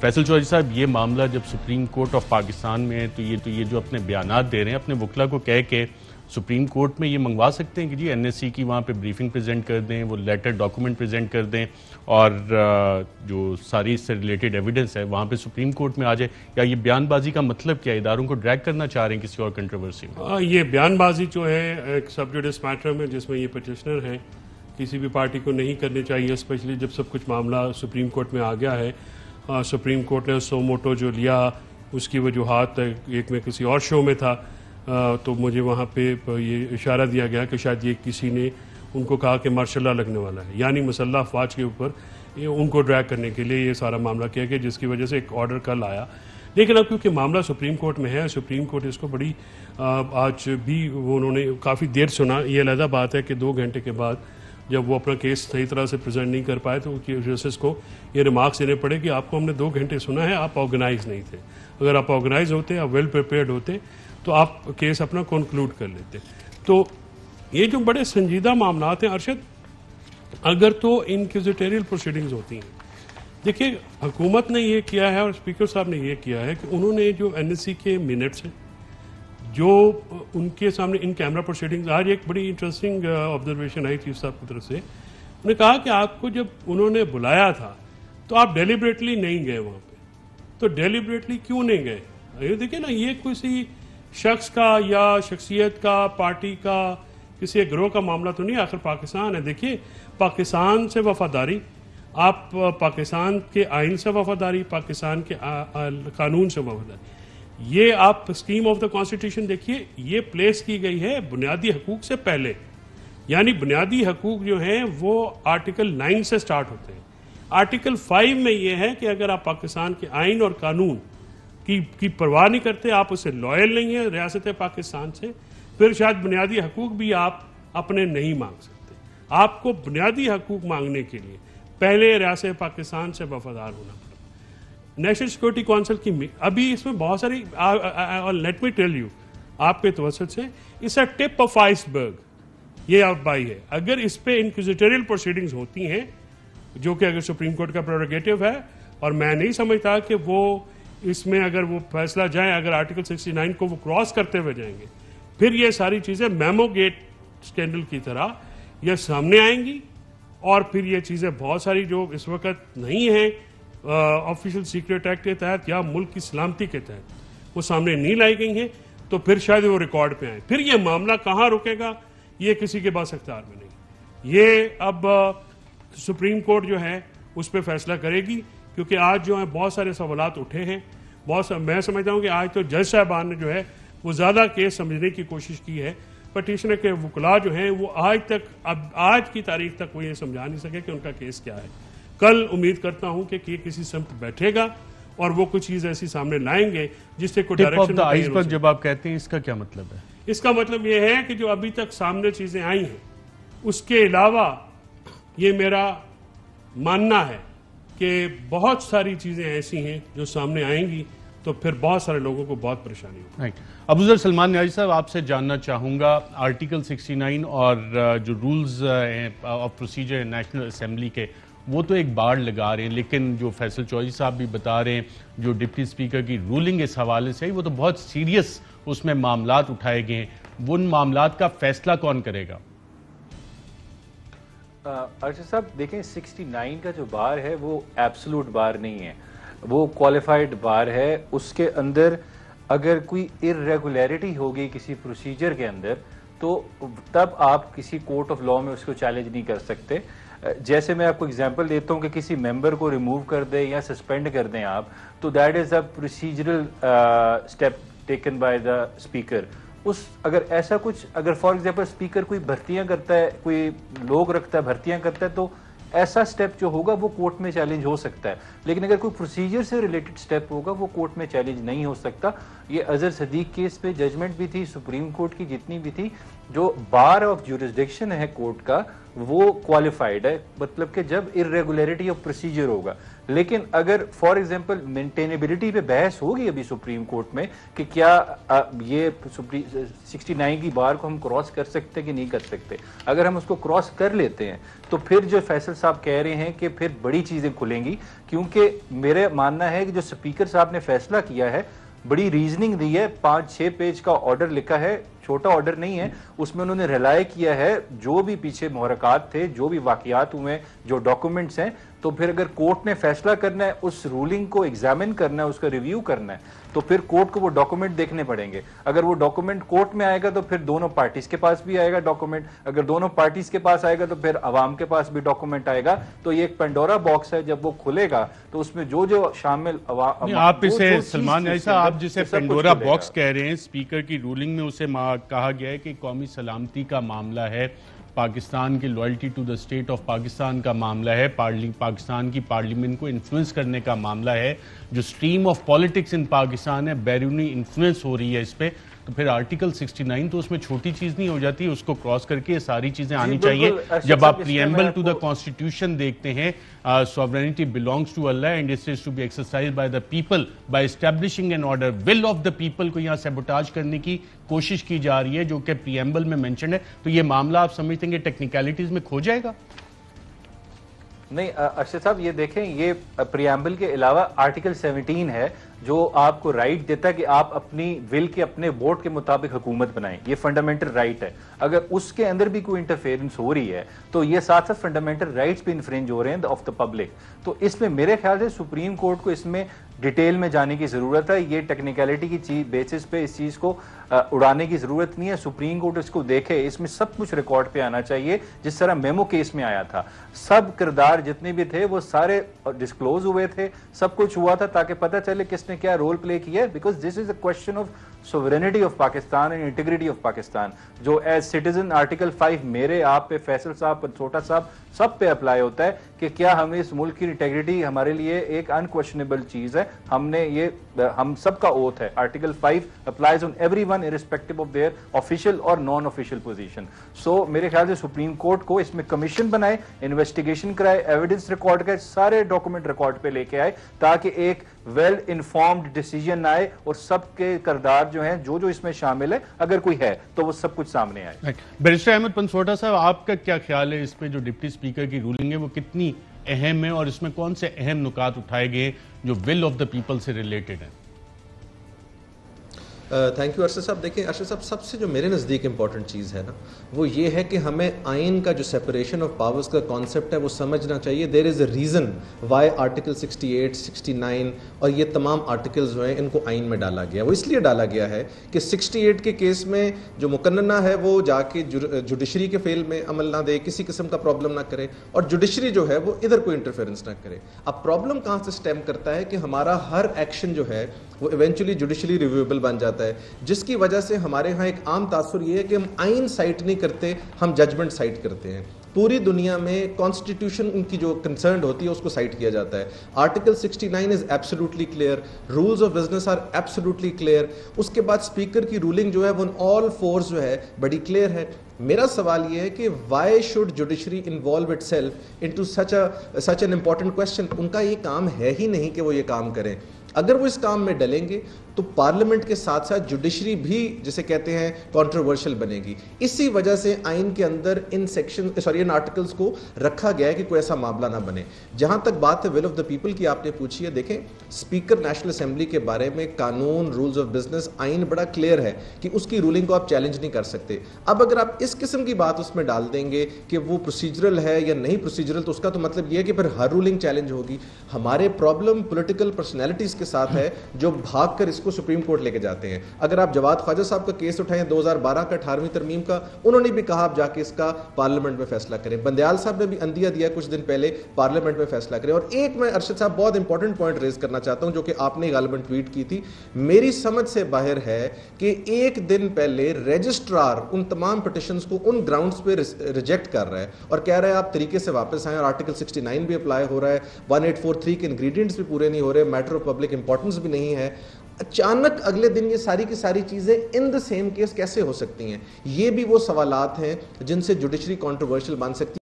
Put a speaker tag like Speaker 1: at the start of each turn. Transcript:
Speaker 1: فیصل چودھری صاحب، یہ معاملہ جب سپریم کورٹ آف پاکستان میں ہے تو یہ جو اپنے بیانات دے رہے ہیں اپنے وکلا کو کہہ کے سپریم کورٹ میں یہ منگوا سکتے ہیں کہ جی این ایس سی کی وہاں پہ بریفنگ پریزنٹ کر دیں، وہ لیٹر ڈاکومنٹ پریزنٹ کر دیں اور جو ساری اس سے ریلیٹڈ ایویڈنس ہے وہاں پہ سپریم کورٹ میں آ جائے، یا یہ بیان بازی کا مطلب کیا، اداروں کو ڈریگ کرنا چاہ رہے ہیں کسی اور کنٹروورسی میں؟
Speaker 2: یہ بیان بازی جو ہے ایک سب جوڈس میٹر میں جس میں یہ پٹیشنر ہیں، کسی بھی پارٹی کو نہیں کرنی چاہیے، اسپیشلی جب سب کچھ معاملہ سپریم کورٹ میں آ گیا ہے۔ سپریم کورٹ نے سو موٹو جو لیا اس کی وجوہات، ایک میں کسی اور شو میں تھا تو مجھے وہاں پہ یہ اشارہ دیا گیا کہ شاید یہ کسی نے ان کو کہا کہ مارشل لا لگنے والا ہے، یعنی مسلح افواج کے اوپر ان کو ڈریگ کرنے کے لیے یہ سارا معاملہ کیا گیا، جس کی وجہ سے ایک آرڈر کل آیا۔ لیکن اب کیونکہ معاملہ سپریم کورٹ میں ہے، سپریم کورٹ اس کو بڑی آج بھی وہ انہوں نے کافی دیر سنا۔ یہ علیحدہ بات ہے کہ 2 گھنٹے کے بعد جب وہ اپنا کیس صحیح طرح سے پریزنٹ نہیں کر پائے تو جسٹس کو یہ ریمارکس دینے پڑے کہ آپ کو ہم نے 2 گھنٹے سنا ہے، آپ آرگنائز نہیں تھے، اگر آپ آرگنائز ہوتے، آپ ویل پریپیئرڈ ہوتے تو آپ کیس اپنا کنکلوڈ کر لیتے۔ تو یہ جو بڑے سنجیدہ معاملات ہیں ارشد، اگر تو انکوزیٹوریل پروسیڈنگز ہوتی ہیں، دیکھیے حکومت نے یہ کیا ہے اور اسپیکر صاحب نے یہ کیا ہے کہ انہوں نے جو این ایس سی کے منٹس ہیں جو ان کے سامنے ان کیمرہ پروسیڈنگز، آج ایک بڑی انٹرسٹنگ آبزرویشن آئی چیف صاحب کی طرف سے، انہوں نے کہا کہ آپ کو جب انہوں نے بلایا تھا تو آپ ڈیلیبریٹلی نہیں گئے وہاں پہ، تو ڈیلیبریٹلی کیوں نہیں گئے؟ دیکھیں نا، یہ کسی شخص کا یا شخصیت کا، پارٹی کا، کسی ایک گروہ کا معاملہ تو نہیں، آخر پاکستان ہے۔ دیکھیے پاکستان سے وفاداری، آپ پاکستان کے آئین سے وفاداری، پاکستان کے قانون سے وفاداری، یہ آپ اسکیم آف دا کانسٹیٹیوشن دیکھیے، یہ پلیس کی گئی ہے بنیادی حقوق سے پہلے، یعنی بنیادی حقوق جو ہیں وہ آرٹیکل 9 سے سٹارٹ ہوتے ہیں۔ آرٹیکل 5 میں یہ ہے کہ اگر آپ پاکستان کے آئین اور قانون کی پرواہ نہیں کرتے، آپ اسے لائل نہیں ہیں ریاست پاکستان سے، پھر شاید بنیادی حقوق بھی آپ اپنے نہیں مانگ سکتے۔ آپ کو بنیادی حقوق مانگنے کے لیے پہلے ریاست پاکستان سے وفادار ہونا پڑتا۔ نیشنل سیکورٹی کونسل کی ابھی اس میں بہت ساری، لیٹ می ٹیل یو، آپ کے توسط سے، اس اے ٹپ آف آئس برگ یہ آؤٹ بائی ہے۔ اگر اس پہ انکوزیٹوریل پروسیڈنگز ہوتی ہیں، جو کہ اگر سپریم کورٹ کا پریروگیٹو ہے، اور میں نہیں سمجھتا کہ وہ اس میں اگر وہ فیصلہ جائیں، اگر آرٹیکل 69 کو وہ کراس کرتے ہوئے جائیں گے، پھر یہ ساری چیزیں میمو گیٹ اسکینڈل کی طرح یہ سامنے آئیں گی، اور پھر یہ چیزیں بہت ساری جو اس وقت نہیں ہیں آفیشیل سیکریٹ ایکٹ کے تحت یا ملک کی سلامتی کے تحت وہ سامنے نہیں لائی گئی ہیں، تو پھر شاید وہ ریکارڈ پہ آئیں۔ پھر یہ معاملہ کہاں رکے گا، یہ کسی کے پاس اختیار میں نہیں۔ یہ اب سپریم کورٹ جو ہے اس پہ فیصلہ کرے گی، کیونکہ آج جو ہے بہت سارے سوالات اٹھے ہیں، میں سمجھتا ہوں کہ آج تو جج صاحبان نے جو ہے وہ زیادہ کیس سمجھنے کی کوشش کی ہے۔ پٹیشنر کے وکلاء جو ہیں وہ آج کی تاریخ تک وہ یہ سمجھا نہیں سکے کہ ان کا کیس کیا ہے۔ کل امید کرتا ہوں کہ یہ کسی سمت بیٹھے گا اور وہ کچھ چیز ایسی سامنے لائیں گے جس سے کوئی direction. Tip of the ice برگ
Speaker 1: جب آپ کہتے ہیں اس کا کیا مطلب ہے؟
Speaker 2: اس کا مطلب یہ ہے کہ جو ابھی تک سامنے چیزیں آئی ہیں اس کے علاوہ یہ میرا ماننا ہے کہ بہت ساری چیزیں ایسی ہیں جو سامنے آئیں گی، تو پھر بہت سارے لوگوں کو بہت پریشانی ہوگی۔
Speaker 1: ابوذر سلمان نیازی صاحب، آپ سے جاننا چاہوں گا آرٹیکل 69 اور جو rules of procedure national assembly کے، وہ تو ایک بار لگا رہے ہیں، لیکن جو فیصل چودھری صاحب بھی بتا رہے ہیں جو ڈپٹی اسپیکر کی رولنگ اس حوالے سے، وہ تو بہت سیریس اس میں معاملات اٹھائے گئے ہیں، ان معاملات کا فیصلہ کون کرے گا؟
Speaker 3: ارشد صاحب دیکھیں، 69 کا جو بار ہے وہ ایبسلوٹ بار نہیں ہے، وہ کوالیفائڈ بار ہے۔ اس کے اندر اگر کوئی ارریگولیرٹی ہوگی کسی پروسیجر کے اندر تو تب آپ کسی کورٹ آف لاء میں اس کو چیلنج نہیں کر سکتے۔ جیسے میں آپ کو اگزامپل دیتا ہوں کہ کسی ممبر کو ریموو کر دیں یا سسپینڈ کر دیں آپ، تو that is a procedural step taken by the speaker. اگر ایسا کچھ، اگر فار ایگزامپل اسپیکر کوئی بھرتیاں کرتا ہے، کوئی لوگ رکھتا ہے، بھرتیاں کرتا ہے، تو ایسا سٹیپ جو ہوگا وہ کورٹ میں چیلنج ہو سکتا ہے، لیکن اگر کوئی پروسیجر سے ریلیٹڈ سٹیپ ہوگا وہ کورٹ میں چیلنج نہیں ہو سکتا۔ یہ اظہر صدیق کیس پہ ججمنٹ بھی تھی، سپریم کورٹ کی جتنی بھی تھی، جو بار آف جورسڈکشن ہے کورٹ کا وہ کوالیفائڈ ہے، مطلب کہ جب ارریگولیرٹی آف پروسیجر ہوگا، لیکن اگر فار ایگزامپل مینٹینیبلٹی پہ بحث ہوگی ابھی سپریم کورٹ میں کہ کیا یہ 69 کی بار کو ہم کراس کر سکتے کہ نہیں کر سکتے، اگر ہم اس کو کراس کر لیتے ہیں تو پھر جو فیصل صاحب کہہ رہے ہیں کہ پھر بڑی چیزیں کھلیں گی، کیونکہ میرا ماننا ہے کہ جو اسپیکر صاحب نے فیصلہ کیا ہے بڑی ریزننگ دی ہے، 5-6 پیج کا آرڈر لکھا ہے، چھوٹا آرڈر نہیں ہے، اس میں انہوں نے ریلائے کیا ہے جو بھی پیچھے محرکات تھے، جو بھی واقعات ہوئے، جو ڈاکومنٹس ہیں، تو پھر اگر کورٹ نے فیصلہ کرنا ہے، اس رولنگ کو ایگزامن کرنا ہے، اس کا ریویو کرنا ہے، تو پھر کورٹ کو وہ ڈاکومنٹ دیکھنے پڑیں گے. اگر وہ ڈاکومنٹ کورٹ میں آئے گا تو پھر دونوں پارٹیز کے پاس بھی آئے گا ڈاکومنٹ، اگر دونوں پارٹیز کے پاس آئے گا تو پھر عوام کے پاس بھی ڈاکومنٹ آئے گا. تو یہ ایک پینڈورا باکس ہے، جب وہ کھلے گا تو اس میں جو شامل
Speaker 1: آپ اسے سلمان ایسا آپ جسے پینڈورا باکس کہہ رہے ہیں، اسپیکر کی رولنگ میں اسے کہا گیا ہے کہ قومی سلامتی کا معاملہ ہے، پاکستان کی loyalty to the state of Pakistan کا معاملہ ہے، پاکستان کی پارلیمنٹ کو انفلوئنس کرنے کا معاملہ ہے، جو stream of politics in Pakistan ہے بیرونی انفلوئنس ہو رہی ہے اس پہ، تو پھر آرٹیکل 69 تو اس میں چھوٹی چیز نہیں ہو جاتی، اس کو کراس کر کے یہ ساری چیزیں آنی چاہیے. جب آپ پریمبل ٹو دا کانسٹیٹیوشن دیکھتے ہیں، sovereignty belongs to Allah and it is to be exercised by the people by establishing an order. will of the people کو یہاں سیبوٹاج کرنے کی کوشش کی جا رہی ہے جو کہ پریمبل میں مینشن ہے. تو یہ معاملہ آپ سمجھتے ہیں کہ ٹیکنیکلٹیز میں کھو جائے گا؟
Speaker 3: نہیں ارشد صاحب، یہ دیکھیں، یہ پریامبل کے علاوہ آرٹیکل 17 ہے جو آپ کو رائٹ دیتا ہے کہ آپ اپنی ول کے اپنے ووٹ کے مطابق حکومت بنائیں. یہ فنڈامنٹل رائٹ ہے. اگر اس کے اندر بھی کوئی انٹرفیئرنس ہو رہی ہے تو یہ ساتھ ساتھ فنڈامنٹل رائٹس بھی انفرنج ہو رہے ہیں آف دا پبلک. تو اس میں میرے خیال سے سپریم کورٹ کو اس میں ڈیٹیل میں جانے کی ضرورت ہے. یہ ٹیکنیکلٹی کی بیسس پہ اس چیز کو اڑانے کی ضرورت نہیں ہے. سپریم کورٹ اس کو دیکھے، اس میں سب کچھ ریکارڈ پہ آنا چاہیے جس طرح میمو کیس میں آیا تھا. سب کردار جتنے بھی تھے وہ سارے ڈسکلوز ہوئے تھے، سب کچھ ہوا تھا تاکہ پتہ چلے کس نے کیا رول پلے کیا ہے. Because this is a question of sovereignty of Pakistan and integrity of Pakistan, جو ایز سٹیزن آرٹیکل 5 میرے، آپ پہ، فیصل صاحب پر، چھوٹا صاحب، سب پہ اپلائی ہوتا ہے کہ کیا ہمیں اس ملک کی انٹیگریٹی ہمارے لیے ایک انکویشنیبل چیز ہے. ہم سب کا اوتھ ہے. Article 5 applies on every one irrespective of their official اور نان آفیشیل پوزیشن. سو میرے خیال سے سپریم کورٹ کو اس میں کمیشن بنائے، انویسٹیگیشن کرائے، ایویڈنس ریکارڈ کرے، سارے ڈاکومنٹ ریکارڈ پہ لے کے آئے تاکہ ایک ویل انفارمڈ ڈیسیجن آئے اور سب کے کردار جو ہیں جو اس میں شامل ہے اگر کوئی ہے تو وہ سب کچھ سامنے آئے.
Speaker 1: بیرسٹر احمد پنسوٹا صاحب، آپ کا کیا خیال ہے اس پہ جو ڈپٹی اسپیکر کی رولنگ ہے وہ کتنی اہم ہے اور اس میں کون سے اہم نکات اٹھائے گئے جو ول آف دا پیپل سے ریلیٹڈ ہیں؟
Speaker 4: تھینک یو ارشد صاحب. دیکھیں ارشد صاحب، سب سے جو میرے نزدیک امپورٹنٹ چیز ہے نا وہ یہ ہے کہ ہمیں آئین کا جو سیپریشن آف پاورز کا کانسیپٹ ہے وہ سمجھنا چاہیے. دیر از اے ریزن وائی آرٹیکل 68, 69 اور یہ تمام آرٹیکلز جو ہیں ان کو آئین میں ڈالا گیا. وہ اس لیے ڈالا گیا ہے کہ 68 کے کیس میں جو مقننہ ہے وہ جا کے جوڈیشری کے فیل میں عمل نہ دے، کسی قسم کا پرابلم نہ کرے، اور جوڈیشری جو ہے وہ ادھر کوئی انٹرفیئرنس نہ کرے. اب پرابلم کہاں سے سٹیم کرتا ہے کہ ہمارا ہر ایکشن جو ہے وہ ایونچولی جوڈیشلی ریویویبل بن جاتا ہے، جس کی وجہ سے ہمارے ہاں ایک عام تاثر یہ ہے کہ ہم آئین سائٹ نہیں کرتے، ہم ججمنٹ سائٹ کرتے ہیں. پوری دنیا میں کانسٹیٹیوشن ان کی جو کنسرنڈ ہوتی ہے اس کو سائٹ کیا جاتا ہے. Article 69 is absolutely clear, rules of business are absolutely clear. اس کے بعد اسپیکر کی رولنگ جو ہے وہ آل فورس جو ہے بڑی کلیئر ہے. میرا سوال یہ ہے کہ why should judiciary involve itself into such an important question. ان کا یہ کام ہے ہی نہیں کہ وہ یہ کام کریں. اگر وہ اس کام میں ڈلیں گے تو پارلیمنٹ کے ساتھ ساتھ جوڈیشری بھی جسے کہتے ہیں کنٹروورشل بنے گی. اسی وجہ سے آئین کے اندر ان آرٹیکلز کو رکھا گیا ہے کہ کوئی ایسا معاملہ نہ بنے. جہاں تک بات ہے ول آف دا پیپل کی آپ نے پوچھی ہے، دیکھیں اسپیکر نیشنل اسمبلی کے بارے میں قانون، رولز آف بزنس، آئین بڑا کلیئر ہے کہ اس کی رولنگ کو آپ چیلنج نہیں کر سکتے. اب اگر آپ اس قسم کی بات اس میں ڈال دیں گے کہ وہ پروسیجرل ہے یا نہیں پروسیجرل، تو اس کا تو مطلب یہ ہے کہ پھر ہر رولنگ چیلنج ہوگی. ہمارے پرابلم پولیٹیکل پرسنالٹیز کے ساتھ ہے جو بھاگ کر اس کو سپریم کورٹ لے کے جاتے ہیں. اگر آپ جواد خواجہ صاحب کا کیس اٹھائیں 2012 کا 18ویں ترمیم کا، انہوں نے بھی کہا آپ جا کے اس کا پارلیمنٹ میں فیصلہ کریں. بندیال صاحب نے بھی اندیا دیا کچھ دن پہلے، پارلیمنٹ میں فیصلہ کریں. اور ایک میں ارشد صاحب بہت امپورٹنٹ پوائنٹ ریز کرنا چاہتا ہوں جو کہ آپ نے غالباً ٹویٹ کی تھی، میری سمجھ سے باہر ہے کہ ایک دن پہلے رجسٹرار ان تمام پٹیشنز کو ان گراؤنڈز پہ ریجیکٹ کر رہا ہے اور کہہ رہا ہے آپ طریقے سے واپس آئیں. اور آرٹیکل 69 بھی اپلائی ہو رہا ہے، 1843 کے انگریڈینٹس بھی پورے نہیں ہو رہے، میٹر آف پبلک امپورٹنس بھی نہیں ہے. اچانک اگلے دن یہ ساری کی ساری چیزیں ان دا سیم کیس کیسے ہو سکتی ہیں؟ یہ بھی وہ سوالات ہیں جن سے جوڈیشری کنٹروورشل بن سکتی ہے.